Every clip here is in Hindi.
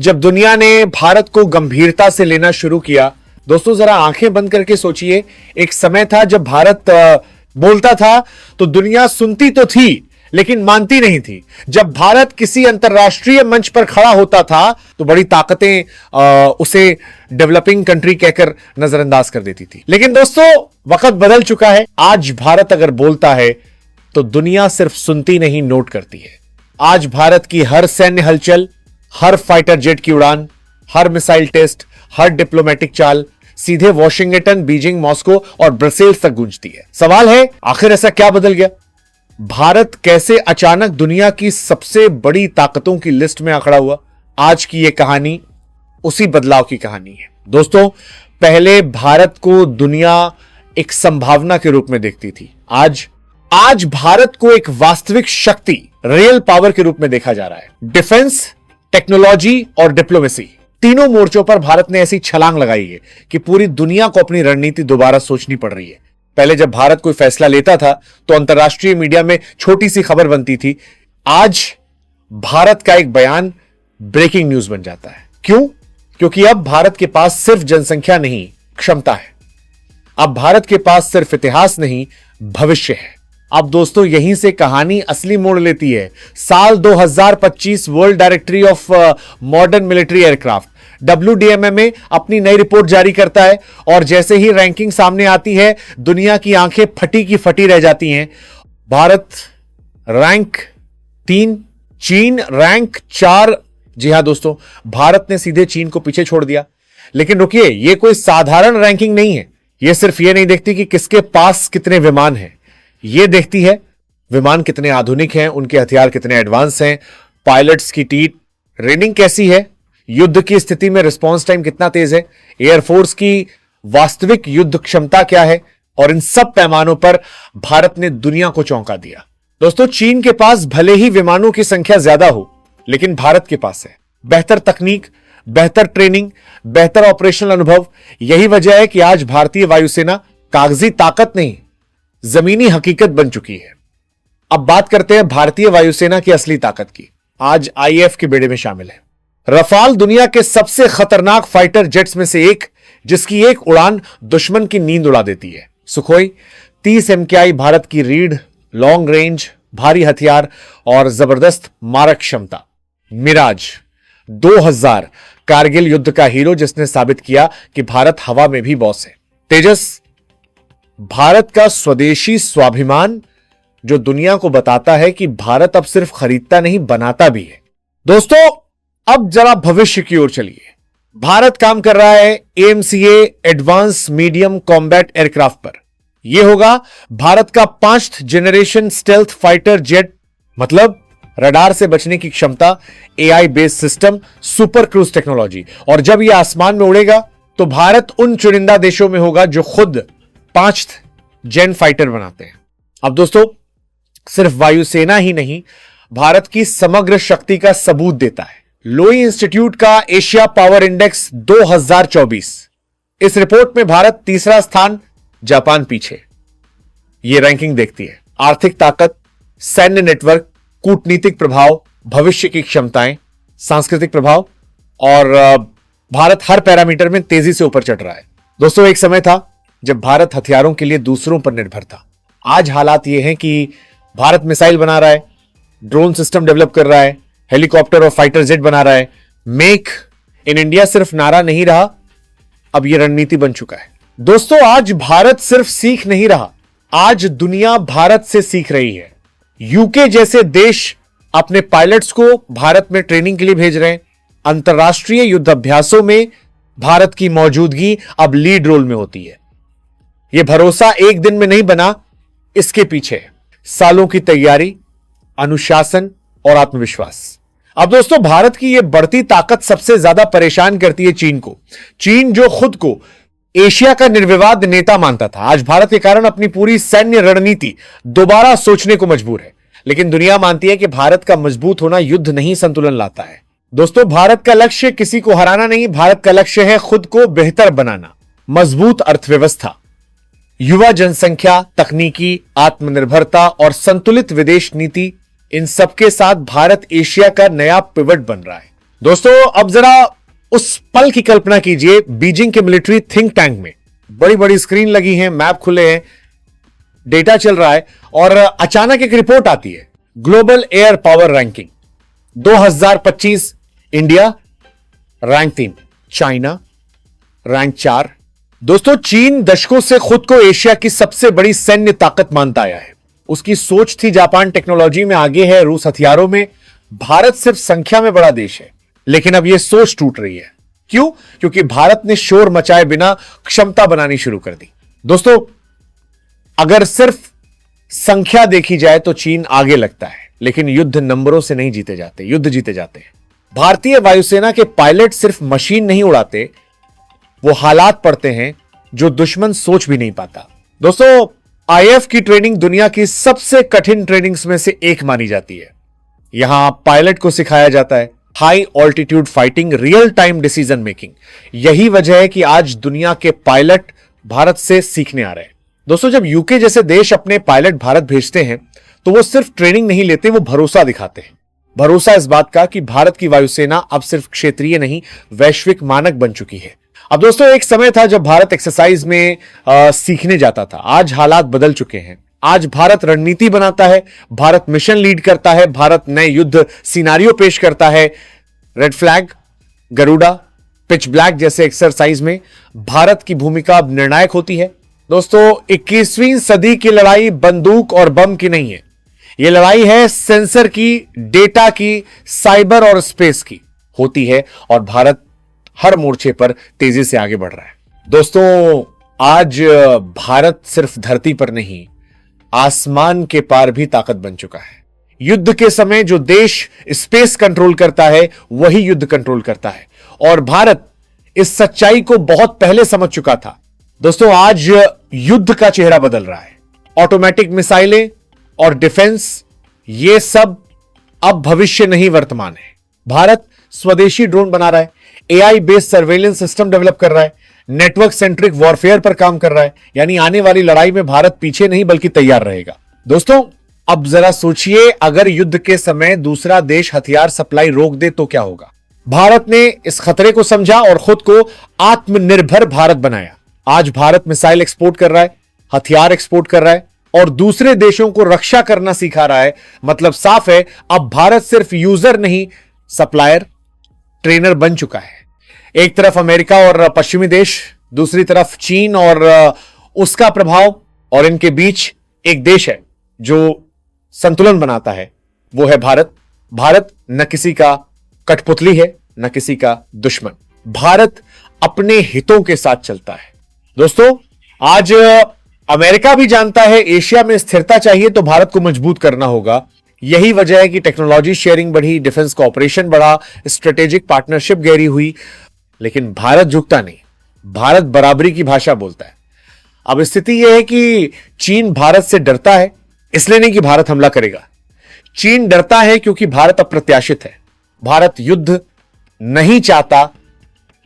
जब दुनिया ने भारत को गंभीरता से लेना शुरू किया, दोस्तों जरा आंखें बंद करके सोचिए। एक समय था जब भारत बोलता था तो दुनिया सुनती तो थी लेकिन मानती नहीं थी। जब भारत किसी अंतरराष्ट्रीय मंच पर खड़ा होता था तो बड़ी ताकतें उसे डेवलपिंग कंट्री कहकर नजरअंदाज कर देती थी। लेकिन दोस्तों वक्त बदल चुका है। आज भारत अगर बोलता है तो दुनिया सिर्फ सुनती नहीं, नोट करती है। आज भारत की हर सैन्य हलचल, हर फाइटर जेट की उड़ान, हर मिसाइल टेस्ट, हर डिप्लोमेटिक चाल सीधे वॉशिंगटन, बीजिंग, मॉस्को और ब्रसेल्स तक गूंजती है। सवाल है, आखिर ऐसा क्या बदल गया? भारत कैसे अचानक दुनिया की सबसे बड़ी ताकतों की लिस्ट में आखड़ा हुआ? आज की यह कहानी उसी बदलाव की कहानी है। दोस्तों, पहले भारत को दुनिया एक संभावना के रूप में देखती थी। आज भारत को एक वास्तविक शक्ति, रियल पावर के रूप में देखा जा रहा है। डिफेंस, टेक्नोलॉजी और डिप्लोमेसी, तीनों मोर्चों पर भारत ने ऐसी छलांग लगाई है कि पूरी दुनिया को अपनी रणनीति दोबारा सोचनी पड़ रही है। पहले जब भारत कोई फैसला लेता था तो अंतर्राष्ट्रीय मीडिया में छोटी सी खबर बनती थी। आज भारत का एक बयान ब्रेकिंग न्यूज बन जाता है। क्यों? क्योंकि अब भारत के पास सिर्फ जनसंख्या नहीं, क्षमता है। अब भारत के पास सिर्फ इतिहास नहीं, भविष्य है। अब दोस्तों यहीं से कहानी असली मोड़ लेती है। साल 2025 world directory of modern military aircraft WDMMA अपनी नई रिपोर्ट जारी करता है और जैसे ही रैंकिंग सामने आती है दुनिया की आंखें फटी की फटी रह जाती हैं। भारत रैंक 3, चीन रैंक 4। जी हां दोस्तों, भारत ने सीधे चीन को पीछे छोड़ दिया। लेकिन रुकिए, यह कोई साधारण रैंकिंग नहीं है। यह सिर्फ यह नहीं देखती कि किसके पास कितने विमान हैं, यह देखती है विमान कितने आधुनिक हैं, उनके हथियार कितने एडवांस हैं, पायलट्स की ट्रेनिंग कैसी है, युद्ध की स्थिति में रिस्पांस टाइम कितना तेज है, एयरफोर्स की वास्तविक युद्ध क्षमता क्या है। और इन सब पैमानों पर भारत ने दुनिया को चौंका दिया। दोस्तों, चीन के पास भले ही विमानों की संख्या ज्यादा हो, लेकिन भारत के पास है बेहतर तकनीक, बेहतर ट्रेनिंग, बेहतर ऑपरेशनल अनुभव। यही वजह है कि आज भारतीय वायुसेना कागजी ताकत नहीं, जमीनी हकीकत बन चुकी है। अब बात करते हैं भारतीय वायुसेना की असली ताकत की। आज IAF के बेड़े में शामिल है रफाल, दुनिया के सबसे खतरनाक फाइटर जेट्स में से एक, जिसकी एक उड़ान दुश्मन की नींद उड़ा देती है। सुखोई 30 MKI, भारत की रीढ़, लॉन्ग रेंज, भारी हथियार और जबरदस्त मारक क्षमता। मिराज 2000, कारगिल युद्ध का हीरो जिसने साबित किया कि भारत हवा में भी बॉस है। तेजस, भारत का स्वदेशी स्वाभिमान जो दुनिया को बताता है कि भारत अब सिर्फ खरीदता नहीं, बनाता भी है। दोस्तों, अब जरा भविष्य की ओर चलिए। भारत काम कर रहा है AMCA advance medium combat aircraft पर। यह होगा भारत का 5th generation stealth fighter jet, मतलब रडार से बचने की क्षमता, AI based system, super cruise technology. और जब यह आसमान में उड़ेगा तो भारत उन चुनिंदा देशों में होगा जो खुद 5th जेन फाइटर बनाते हैं। अब दोस्तों, सिर्फ वायुसेना ही नहीं, भारत की समग्र शक्ति का सबूत देता है लोई इंस्टीट्यूट का एशिया पावर इंडेक्स 2024। इस रिपोर्ट में भारत तीसरा स्थान, जापान पीछे। यह रैंकिंग देखती है आर्थिक ताकत, सैन्य नेटवर्क, कूटनीतिक प्रभाव, भविष्य की क्षमताएं, सांस्कृतिक प्रभाव, और भारत हर पैरामीटर में तेजी से ऊपर चढ़ रहा है। दोस्तों, एक समय था जब भारत हथियारों के लिए दूसरों पर निर्भर था। आज हालात यह हैं कि भारत मिसाइल बना रहा है, ड्रोन सिस्टम डेवलप कर रहा है, हेलीकॉप्टर और फाइटर जेट बना रहा है। मेक इन इंडिया सिर्फ नारा नहीं रहा, अब यह रणनीति बन चुका है। दोस्तों, आज भारत सिर्फ सीख नहीं रहा, आज दुनिया भारत से सीख रही है। यूके जैसे देश अपने पायलट्स को भारत में ट्रेनिंग के लिए भेज रहे हैं। अंतरराष्ट्रीय युद्ध अभ्यासों में भारत की मौजूदगी अब लीड रोल में होती है। यह भरोसा एक दिन में नहीं बना, इसके पीछे सालों की तैयारी, अनुशासन और आत्मविश्वास। अब दोस्तों, भारत की यह बढ़ती ताकत सबसे ज्यादा परेशान करती है चीन को। चीन जो खुद को एशिया का निर्विवाद नेता मानता था, आज भारत के कारण अपनी पूरी सैन्य रणनीति दोबारा सोचने को मजबूर है। लेकिन दुनिया मानती है कि भारत का मजबूत होना युद्ध नहीं, संतुलन लाता है। दोस्तों, भारत का लक्ष्य किसी को हराना नहीं, भारत का लक्ष्य है खुद को बेहतर बनाना। मजबूत अर्थव्यवस्था, युवा जनसंख्या, तकनीकी आत्मनिर्भरता और संतुलित विदेश नीति, इन सबके साथ भारत एशिया का नया पिवट बन रहा है। दोस्तों अब जरा उस पल की कल्पना कीजिए, बीजिंग के मिलिट्री थिंक टैंक में बड़ी बड़ी स्क्रीन लगी हैं, मैप खुले हैं, डेटा चल रहा है और अचानक एक रिपोर्ट आती है, global air power ranking 2025, India rank 3, China rank 4। दोस्तों चीन दशकों से खुद को एशिया की सबसे बड़ी सैन्य ताकत मानता आया है। उसकी सोच थी जापान टेक्नोलॉजी में आगे है, रूस हथियारों में, भारत सिर्फ संख्या में बड़ा देश है। लेकिन अब यह सोच टूट रही है। क्यों? क्योंकि भारत ने शोर मचाए बिना क्षमता बनानी शुरू कर दी। दोस्तों अगर सिर्फ संख्या देखी जाए तो चीन आगे लगता है, लेकिन युद्ध नंबरों से नहीं जीते जाते, युद्ध जीते जाते हैं। भारतीय वायुसेना के पायलट सिर्फ मशीन नहीं उड़ाते, वो हालात पढ़ते हैं जो दुश्मन सोच भी नहीं पाता। दोस्तों आईएफ की ट्रेनिंग दुनिया की सबसे कठिन ट्रेनिंग्स में से एक मानी जाती है। यहां पायलट को सिखाया जाता है high altitude fighting, real time decision making. यही वजह है कि आज दुनिया के पायलट भारत से सीखने आ रहे हैं। दोस्तों जब यूके जैसे देश अपने पायलट भारत भेजते हैं तो वो सिर्फ ट्रेनिंग नहीं लेते, वो भरोसा दिखाते हैं। भरोसा इस बात का कि भारत की वायुसेना अब सिर्फ क्षेत्रीय नहीं, वैश्विक मानक बन चुकी है। अब दोस्तों एक समय था जब भारत एक्सरसाइज में सीखने जाता था। आज हालात बदल चुके हैं। आज भारत रणनीति बनाता है, भारत मिशन लीड करता है, भारत नए युद्ध सिनारियो पेश करता है। Red flag, Garuda, pitch black जैसे एक्सरसाइज में भारत की भूमिका अब निर्णायक होती है। दोस्तों 21वीं सदी की लड़ाई बंदूक और बम की नहीं है, यह लड़ाई है सेंसर की, डेटा की, साइबर और स्पेस की होती है और भारत हर मोर्चे पर तेजी से आगे बढ़ रहा है। दोस्तों आज भारत सिर्फ धरती पर नहीं, आसमान के पार भी ताकत बन चुका है। युद्ध के समय जो देश स्पेस कंट्रोल करता है वही युद्ध कंट्रोल करता है और भारत इस सच्चाई को बहुत पहले समझ चुका था। दोस्तों आज युद्ध का चेहरा बदल रहा है। ऑटोमेटिक मिसाइलें और डिफेंस, ये सब अब भविष्य नहीं वर्तमान है। भारत स्वदेशी ड्रोन बना रहा है, AI based surveillance system develop कर रहा है, नेटवर्क सेंट्रिक वॉरफेयर पर काम कर रहा है। यानी आने वाली लड़ाई में भारत पीछे नहीं बल्कि तैयार रहेगा। दोस्तों अब जरा सोचिए, अगर युद्ध के समय दूसरा देश हथियार सप्लाई रोक दे तो क्या होगा। भारत ने इस खतरे को समझा और खुद को आत्मनिर्भर भारत बनाया। आज भारत मिसाइल एक्सपोर्ट कर रहा है, हथियार एक्सपोर्ट कर रहा है और दूसरे देशों को रक्षा करना सिखा रहा है। मतलब साफ है, अब भारत सिर्फ यूजर नहीं, सप्लायर, ट्रेनर बन चुका है। एक तरफ अमेरिका और पश्चिमी देश, दूसरी तरफ चीन और उसका प्रभाव, और इनके बीच एक देश है जो संतुलन बनाता है, वो है भारत। भारत न किसी का कठपुतली है, न किसी का दुश्मन। भारत अपने हितों के साथ चलता है। दोस्तों आज अमेरिका भी जानता है एशिया में स्थिरता चाहिए तो भारत को मजबूत करना होगा। यही वजह है कि टेक्नोलॉजी शेयरिंग बढ़ी, डिफेंस कॉपरेशन बढ़ा, स्ट्रेटेजिक पार्टनरशिप गहरी हुई। लेकिन भारत झुकता नहीं, भारत बराबरी की भाषा बोलता है। अब स्थिति यह है कि चीन भारत से डरता है, इसलिए नहीं कि भारत हमला करेगा। चीन डरता है क्योंकि भारत अप्रत्याशित है। भारत युद्ध नहीं चाहता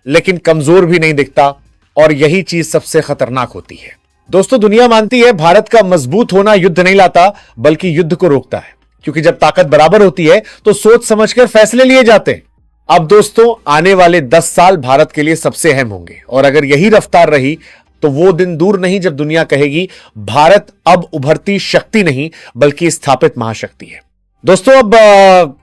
लेकिन कमजोर भी नहीं दिखता, और यही चीज सबसे खतरनाक होती है। दोस्तों दुनिया मानती है भारत का मजबूत होना युद्ध नहीं लाता बल्कि युद्ध को रोकता है, क्योंकि जब ताकत बराबर होती है तो सोच समझकर फैसले लिए जाते हैं। अब दोस्तों आने वाले 10 साल भारत के लिए सबसे अहम होंगे, और अगर यही रफ्तार रही तो वो दिन दूर नहीं जब दुनिया कहेगी भारत अब उभरती शक्ति नहीं बल्कि स्थापित महाशक्ति है। दोस्तों अब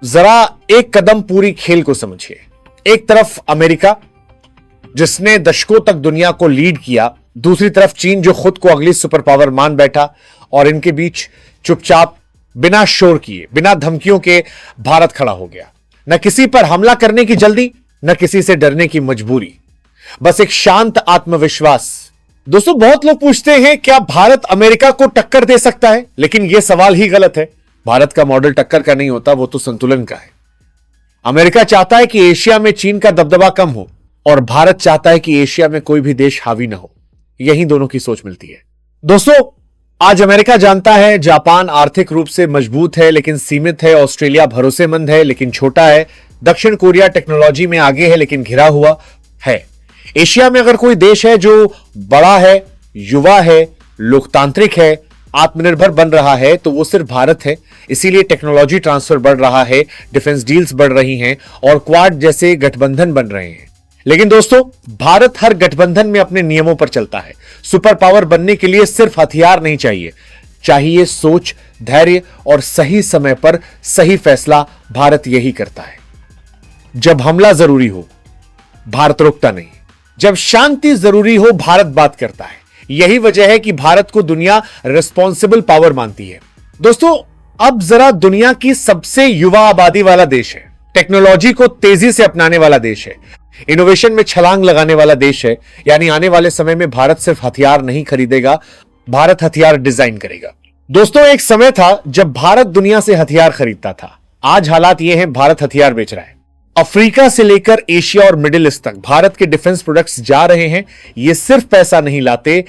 जरा एक कदम पूरी खेल को समझिए। एक तरफ अमेरिका जिसने दशकों तक दुनिया को लीड किया, दूसरी तरफ चीन जो खुद को अगली सुपर पावर मान बैठा, और इनके बीच चुपचाप बिना शोर किए, बिना धमकियों के भारत खड़ा हो गया। न किसी पर हमला करने की जल्दी, न किसी से डरने की मजबूरी, बस एक शांत आत्मविश्वास। दोस्तों बहुत लोग पूछते हैं क्या भारत अमेरिका को टक्कर दे सकता है, लेकिन यह सवाल ही गलत है। भारत का मॉडल टक्कर का नहीं होता, वो तो संतुलन का है। अमेरिका चाहता है कि एशिया में चीन का दबदबा कम हो, और भारत चाहता है कि एशिया में कोई भी देश हावी ना हो। यही दोनों की सोच मिलती है। दोस्तों आज अमेरिका जानता है जापान आर्थिक रूप से मजबूत है लेकिन सीमित है, ऑस्ट्रेलिया भरोसेमंद है लेकिन छोटा है, दक्षिण कोरिया टेक्नोलॉजी में आगे है लेकिन घिरा हुआ है। एशिया में अगर कोई देश है जो बड़ा है, युवा है, लोकतांत्रिक है, आत्मनिर्भर बन रहा है तो वो सिर्फ भारत है। इसीलिए टेक्नोलॉजी ट्रांसफर बढ़ रहा है, डिफेंस डील्स बढ़ रही हैं और क्वाड जैसे गठबंधन बन रहे हैं। लेकिन दोस्तों, भारत हर गठबंधन में अपने नियमों पर चलता है। सुपर पावर बनने के लिए सिर्फ हथियार नहीं चाहिए सोच, धैर्य और सही समय पर सही फैसला। भारत यही करता है। जब हमला जरूरी हो, भारत रुकता नहीं। जब शांति जरूरी हो, भारत बात करता है। यही वजह है कि भारत को दुनिया रिस्पॉन्सिबल पावर मानती है। दोस्तों, अब जरा दुनिया की सबसे युवा आबादी वाला देश है, टेक्नोलॉजी को तेजी से अपनाने वाला देश है, इनोवेशन में छलांग लगाने वाला देश है। यानी आने वाले समय में भारत सिर्फ हथियार नहीं खरीदेगा, भारत हथियार डिजाइन करेगा। दोस्तों, एक समय था जब भारत दुनिया से हथियार खरीदता था। आज हालात यह हैं, भारत हथियार बेच रहा है। अफ्रीका से लेकर एशिया और मिडिल ईस्ट तक भारत के डिफेंस प्रोडक्ट्स जा रहे हैं। ये सिर्फ पैसा नहीं लाते,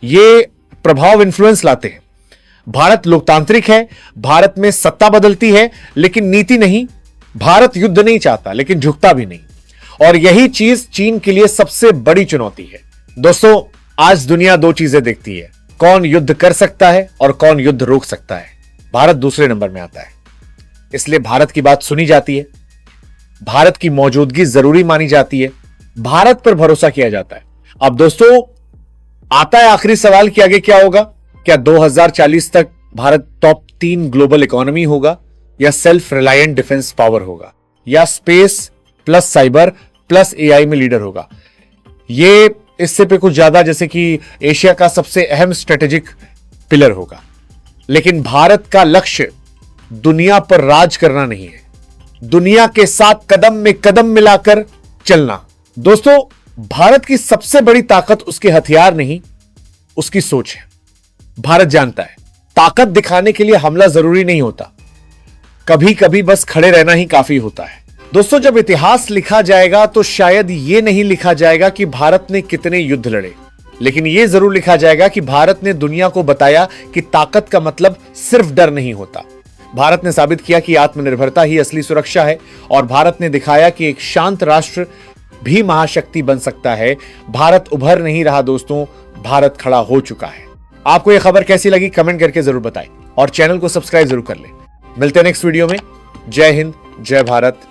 ये प्रभाव, इन्फ्लुएंस लाते हैं। भारत लोकतांत्रिक है, भारत में सत्ता बदलती है लेकिन नीति नहीं। भारत युद्ध नहीं चाहता लेकिन झुकता भी नहीं। और यही चीज चीन के लिए सबसे बड़ी चुनौती है। दोस्तों, आज दुनिया दो चीजें देखती है, कौन युद्ध कर सकता है और कौन युद्ध रोक सकता है। भारत दूसरे नंबर में आता है, इसलिए भारत की बात सुनी जाती है, भारत की मौजूदगी जरूरी मानी जाती है, भारत पर भरोसा किया जाता है। अब दोस्तों, आता है आखिरी सवाल कि आगे क्या होगा। क्या 2040 तक भारत टॉप 3 ग्लोबल इकोनॉमी होगा, या सेल्फ रिलायंट डिफेंस पावर होगा, या space plus cyber plus AI में लीडर होगा। ये इससे पे कुछ ज्यादा जैसे कि एशिया का सबसे अहम स्ट्रेटेजिक पिलर होगा। लेकिन भारत का लक्ष्य दुनिया पर राज करना नहीं है, दुनिया के साथ कदम में कदम मिलाकर चलना। दोस्तों, भारत की सबसे बड़ी ताकत उसके हथियार नहीं, उसकी सोच है। भारत जानता है, ताकत दिखाने के लिए हमला जरूरी नहीं होता, कभी कभी बस खड़े रहना ही काफी होता है। दोस्तों, जब इतिहास लिखा जाएगा तो शायद यह नहीं लिखा जाएगा कि भारत ने कितने युद्ध लड़े, लेकिन यह जरूर लिखा जाएगा कि भारत ने दुनिया को बताया कि ताकत का मतलब सिर्फ डर नहीं होता। भारत ने साबित किया कि आत्मनिर्भरता ही असली सुरक्षा है, और भारत ने दिखाया कि एक शांत राष्ट्र भी महाशक्ति बन सकता है। भारत उभर नहीं रहा दोस्तों, भारत खड़ा हो चुका है। आपको यह खबर कैसी लगी कमेंट करके जरूर बताएं और चैनल को सब्सक्राइब जरूर कर लें। मिलते हैं नेक्स्ट वीडियो में। जय हिंद, जय भारत।